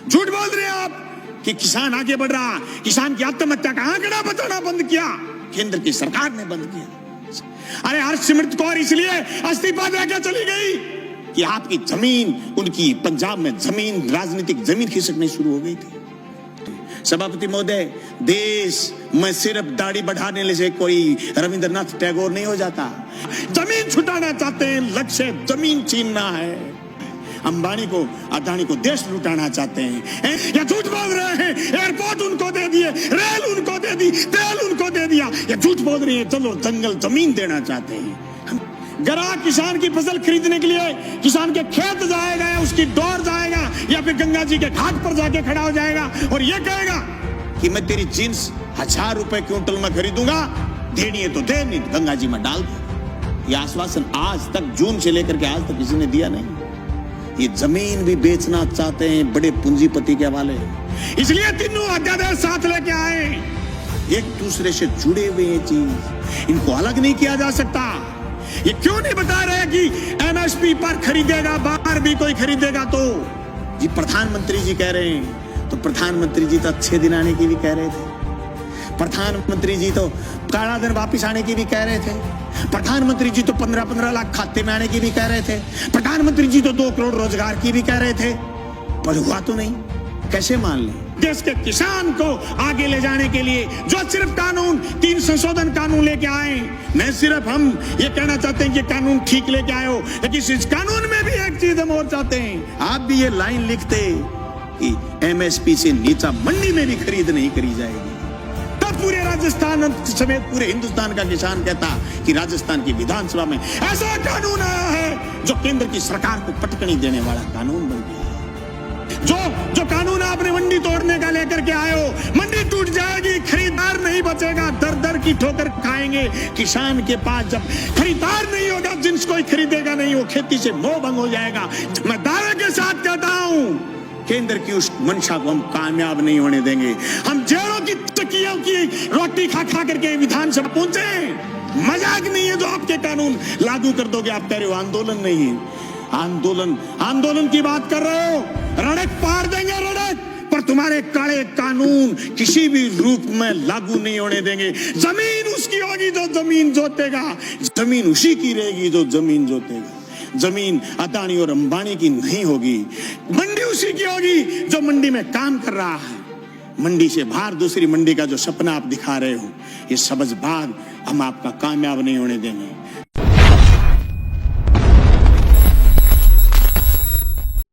झूठ बोल रहे हैं आप कि किसान आगे बढ़ रहा, किसान की आत्महत्या का आंकड़ा बताना बंद किया केंद्र की सरकार ने बंद किया। अरे हरसिमरत कौर इसलिए इस्तीफा देकर चली गई कि आपकी जमीन, उनकी पंजाब में जमीन, राजनीतिक जमीन खिसकनी शुरू हो गई थी। सभापति महोदय, देश में सिर्फ दाढ़ी बढ़ाने से कोई रविंद्रनाथ टैगोर नहीं हो जाता। जमीन छुटाना चाहते हैं, लक्ष्य जमीन छीनना है। अंबानी को, अदानी को देश लुटाना चाहते हैं। ये झूठ बोल रहे हैं, एयरपोर्ट उनको दे दिए, रेल उनको दे दी, तेल उनको दे दिया। ये झूठ बोल रही है, चलो जंगल जमीन देना चाहते हैं। ग्राहक किसान की फसल खरीदने के लिए किसान के खेत जाएगा या उसकी डोर जाएगा या फिर गंगा जी के घाट पर जाके खड़ा हो जाएगा और ये कहेगा कि मैं तेरी जींस 1000 रुपए क्विंटल में खरीदूंगा, देनी है तो दे, नहीं गंगा जी में डाल दो। ये आश्वासन आज तक, जून से लेकर के आज तक किसी ने दिया नहीं। ये जमीन भी बेचना चाहते हैं बड़े पूंजीपति के हवाले, इसलिए तीनों अध्यादेश साथ लेके आए। एक दूसरे से जुड़े हुए ये चीज, इनको अलग नहीं किया जा सकता। ये क्यों नहीं बता रहे कि एमएसपी पर खरीदेगा, बाहर भी कोई खरीदेगा तो? जी प्रधानमंत्री जी कह रहे हैं, तो प्रधानमंत्री जी तो अच्छे दिन आने की भी कह रहे थे। प्रधानमंत्री जी तो काला दिन वापिस आने की भी कह रहे थे। प्रधानमंत्री जी तो 15-15 लाख खाते में आने की भी कह रहे थे। प्रधानमंत्री जी तो 2 करोड़ रोजगार की भी कह रहे थे, पर हुआ तो नहीं। कैसे मान लें? देश के किसान को आगे ले जाने के लिए जो सिर्फ कानून, 3 संशोधन कानून लेके आए, मैं सिर्फ हम ये कहना चाहते हैं कि कानून ठीक लेके आए हो, लेकिन इस कानून में भी एक चीज हम और चाहते हैं। आप भी ये लाइन लिखते कि एमएसपी से नीचा मंडी में भी खरीद नहीं करी जाएगी, तब पूरे राजस्थान समेत पूरे हिंदुस्तान का किसान कहता कि राजस्थान की विधानसभा में ऐसा कानून आया है जो केंद्र की सरकार को पटकनी देने वाला कानून बन गया। जो कानून आपने मंडी तोड़ने का लेकर के आए हो, मंडी टूट जाएगी, खरीदार नहीं बचेगा, दर दर की ठोकर खाएंगे। किसान के पास जब खरीदार नहीं होगा, जिन्स कोई खरीदेगा नहीं, वो खेती से मोह भंग हो जाएगा। मैं दावे के साथ कहता हूं, केंद्र की उस मंशा को हम कामयाब नहीं होने देंगे। हम जेलों की तकियों की रोटी खा खा करके विधानसभा पहुंचे। मजाक नहीं है जो आपके कानून लागू कर दोगे। आप कह रहे हो आंदोलन नहीं है, आंदोलन की बात कर रहे हो, रड़क पार देंगे रड़क, पर तुम्हारे काले कानून किसी भी रूप में लागू नहीं होने देंगे। जमीन उसकी होगी जो जमीन जोतेगा, जमीन उसी की रहेगी जो जमीन जोतेगा। जमीन अदानी और अंबानी की नहीं होगी, मंडी उसी की होगी जो मंडी में काम कर रहा है। मंडी से बाहर दूसरी मंडी का जो सपना आप दिखा रहे हो, ये सबजबाग हम आपका कामयाब नहीं होने देंगे।